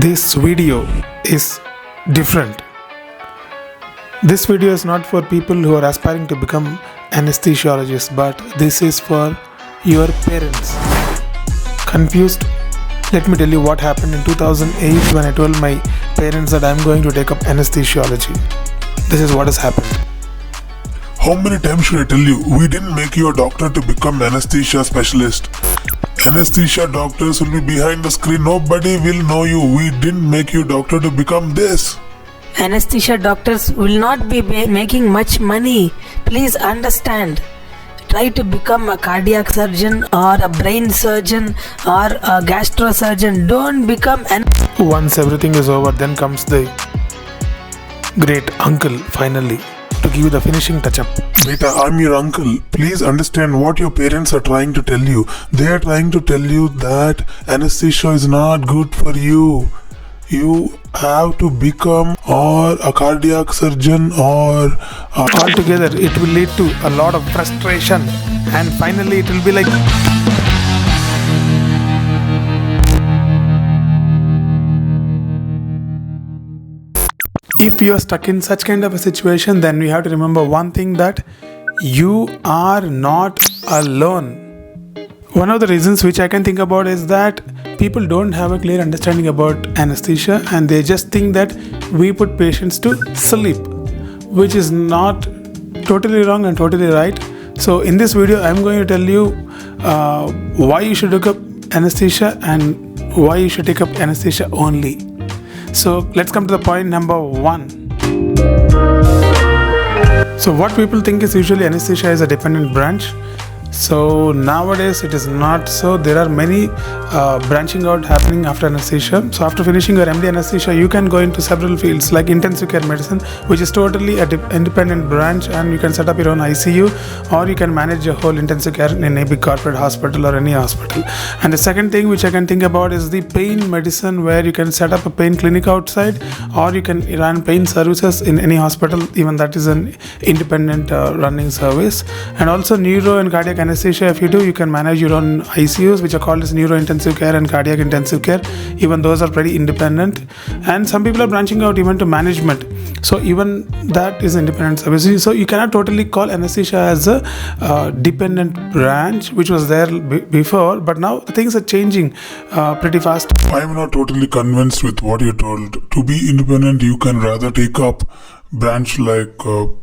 This video is different. This video is not for people who are aspiring to become anesthesiologists, but this is for your parents. Confused? Let me tell you what happened in 2008 when I told my parents that I'm going to take up anesthesiology. This is what has happened. How many times should I tell you? We didn't make you a doctor to become anesthesia specialist. Anesthesia doctors will be behind the screen. Nobody will know you. We didn't make you doctor to become this. Anesthesia doctors will not be making much money. Please understand. Try to become a cardiac surgeon or a brain surgeon or a gastrosurgeon. Don't become an... Once everything is over, then comes the great uncle finally to give you the finishing touch-up. Beta, I'm your uncle. Please understand what your parents are trying to tell you. They are trying to tell you that anesthesia is not good for you. You have to become or a cardiac surgeon or Altogether, it will lead to a lot of frustration, and finally it will be like... If you are stuck in such kind of a situation, then we have to remember one thing, that you are not alone. One of the reasons which I can think about is that people don't have a clear understanding about anesthesia, and they just think that we put patients to sleep, which is not totally wrong and totally right. So in this video, I'm going to tell you why you should look up anesthesia and why you should take up anesthesia only. So let's come to the point number 1. So what people think is usually anesthesia is a dependent branch. So nowadays it is not so. There are many branching out happening after anesthesia. So after finishing your MD anesthesia, you can go into several fields like intensive care medicine, which is totally an independent branch, and you can set up your own ICU, or you can manage your whole intensive care in a big corporate hospital or any hospital. And the second thing which I can think about is the pain medicine, where you can set up a pain clinic outside, or you can run pain services in any hospital. Even that is an independent running service. And also neuro and cardiac anesthesia, if you do, you can manage your own ICUs, which are called as neuro intensive care and cardiac intensive care. Even those are pretty independent, and some people are branching out even to management, so even that is independent service. So you cannot totally call anesthesia as a dependent branch, which was there before, but now things are changing pretty fast. I'm not totally convinced with what you told. To be independent, you can rather take up branch like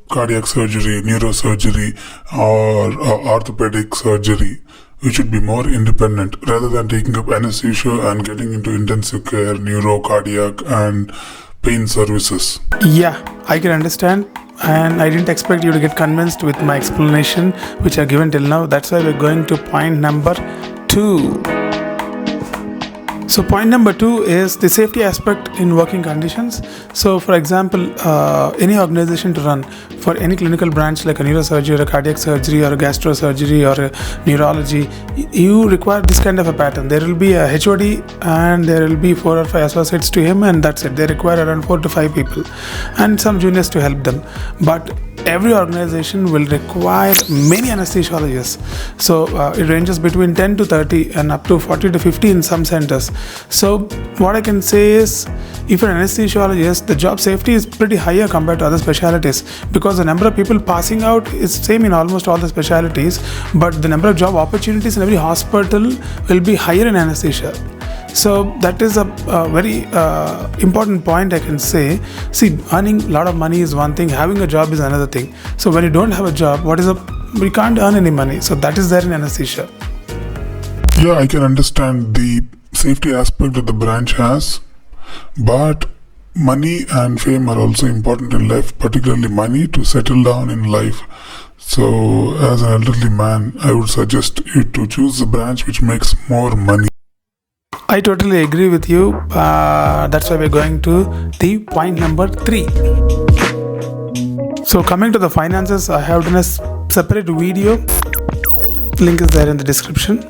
cardiac surgery, neurosurgery, or orthopedic surgery, which should be more independent rather than taking up anesthesia and getting into intensive care, neuro, cardiac, and pain services. Yeah, I can understand, and I didn't expect you to get convinced with my explanation which I given till now. That's why we're going to point number 2. So point number 2 is the safety aspect in working conditions. So for example, any organization to run for any clinical branch like a neurosurgery or a cardiac surgery or a gastrosurgery or a neurology, you require this kind of a pattern. There will be a HOD and there will be 4 or 5 associates to him, and that's it. They require around 4 to 5 people and some juniors to help them. But every organization will require many anesthesiologists. So it ranges between 10 to 30 and up to 40 to 50 in some centers. So what I can say is, if you're an anesthesiologist, the job safety is pretty higher compared to other specialties, because the number of people passing out is same in almost all the specialties, but the number of job opportunities in every hospital will be higher in anesthesia. So that is a very important point I can say. See, earning a lot of money is one thing, having a job is another thing. So when you don't have a job, we can't earn any money. So that is there in anesthesia. Yeah, I can understand the safety aspect that the branch has, but money and fame are also important in life, particularly money to settle down in life. So as an elderly man, I would suggest you to choose a branch which makes more money. I totally agree with you. That's why we're going to the point number 3. So coming to the finances, I have done a separate video. Link is there in the description.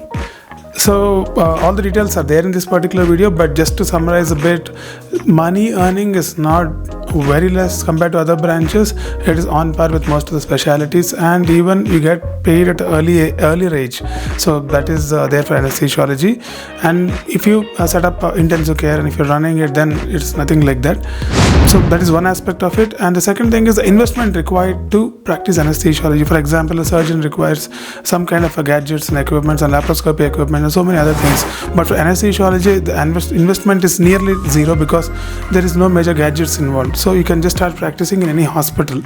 So all the details are there in this particular video, but just to summarize a bit, money earning is not very less compared to other branches. It is on par with most of the specialties, and even you get paid at earlier age. So that is there for anesthesiology. And if you set up intensive care and if you're running it, then it's nothing like that. So that is one aspect of it. And the second thing is the investment required to practice anesthesiology. For example, a surgeon requires some kind of gadgets and equipment and laparoscopy equipment and so many other things. But for anesthesiology, the investment is nearly zero because there is no major gadgets involved. So you can just start practicing in any hospital.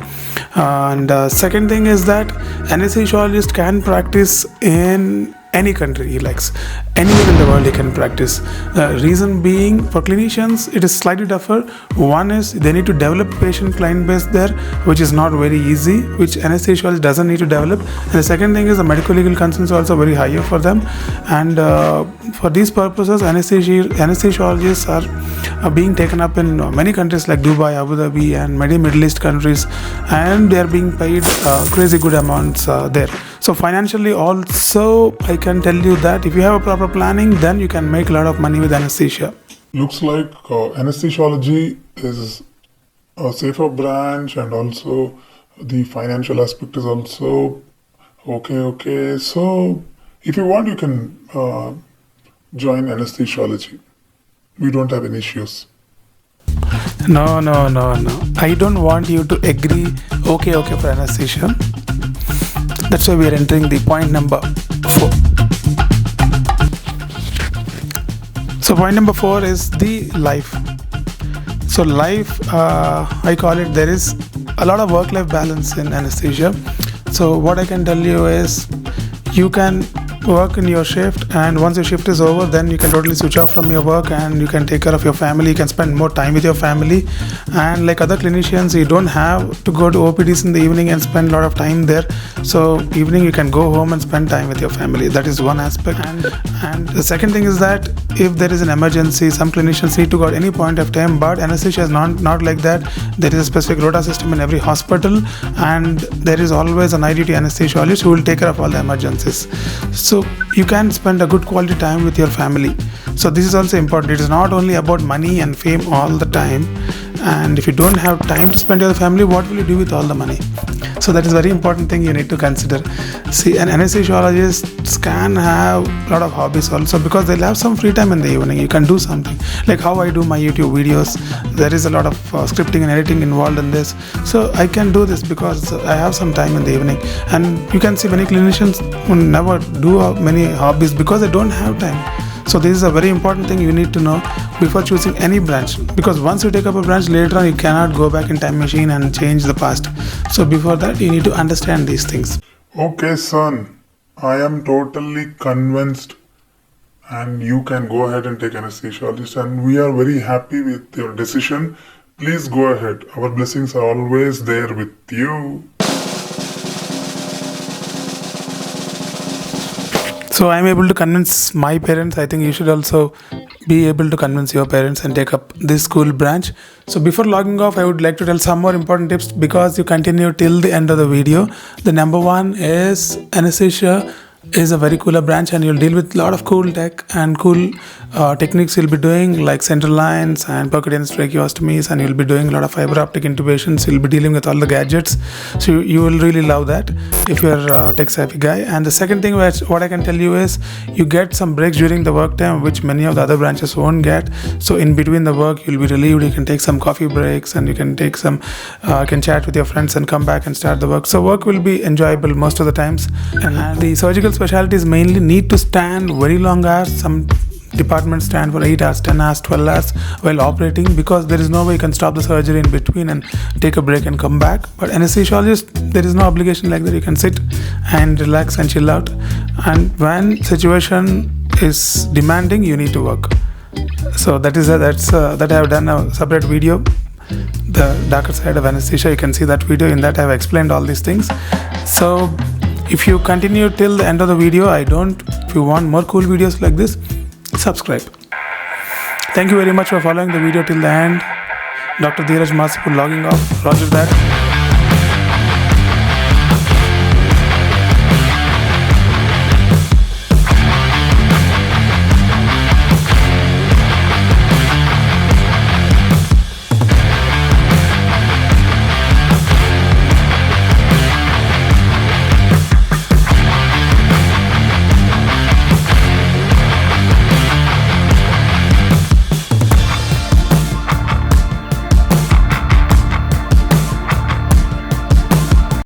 And second thing is that anesthesiologist can practice in any country he likes. Anywhere in the world he can practice. The reason being, for clinicians it is slightly tougher. One is they need to develop patient client base there, which is not very easy, which anesthesiologist doesn't need to develop. And the second thing is the medical legal concerns are also very higher for them. And for these purposes, anesthesiologists are being taken up in many countries like Dubai, Abu Dhabi and many Middle East countries, and they are being paid crazy good amounts there. So financially also, I can tell you that if you have a proper planning, then you can make a lot of money with anesthesia. Looks like anesthesiology is a safer branch, and also the financial aspect is also okay. So if you want, you can join anesthesiology. We don't have any issues. No. I don't want you to agree okay for anesthesia. That's why we are entering the point number 4. So point number 4 is the life. So life, I call it, there is a lot of work-life balance in anesthesia. So what I can tell you is you can work in your shift, and once your shift is over, then you can totally switch off from your work and you can take care of your family. You can spend more time with your family, and like other clinicians, you don't have to go to OPDs in the evening and spend a lot of time there. So evening you can go home and spend time with your family. That is one aspect. And the second thing is that if there is an emergency, some clinicians need to go at any point of time, but anesthesia is not like that. There is a specific rota system in every hospital, and there is always an IDT anesthesiologist who will take care of all the emergencies. So you can spend a good quality time with your family. So this is also important. It is not only about money and fame all the time. And if you don't have time to spend with your family, what will you do with all the money? So that is a very important thing you need to consider. See, an anesthesiologist can have a lot of hobbies also, because they'll have some free time in the evening. You can do something like how I do my YouTube videos. There is a lot of scripting and editing involved in this. So I can do this because I have some time in the evening. And you can see many clinicians who never do many hobbies because they don't have time. So this is a very important thing you need to know before choosing any branch, because once you take up a branch, later on you cannot go back in time machine and change the past. So before that, you need to understand these things. Okay, son, I am totally convinced, and you can go ahead and take anesthesiologist, and we are very happy with your decision. Please go ahead. Our blessings are always there with you. So I'm able to convince my parents. I think you should also be able to convince your parents and take up this school branch. So before logging off, I would like to tell some more important tips because you continue till the end of the video. The number one is anesthesia is a very cooler branch, and you'll deal with a lot of cool tech and cool techniques you'll be doing, like central lines and percutaneous tracheostomies, and you'll be doing a lot of fiber optic intubations. You'll be dealing with all the gadgets, so you will really love that if you're a tech savvy guy. And the second thing what I can tell you is you get some breaks during the work time, which many of the other branches won't get. So in between the work, you'll be relieved. You can take some coffee breaks, and you can take some can chat with your friends and come back and start the work. So work will be enjoyable most of the times. And the surgical specialties mainly need to stand very long hours. Some departments stand for 8 hours, 10 hours, 12 hours while operating, because there is no way you can stop the surgery in between and take a break and come back. But anesthesiologist, there is no obligation like that. You can sit and relax and chill out, and when situation is demanding, you need to work. So that I have done a separate video, the darker side of anesthesia. You can see that video. In that I have explained all these things. So if you continue till the end of the video, if you want more cool videos like this, subscribe. Thank you very much for following the video till the end. Dr. Dheeraj Masapu logging off. Roger that.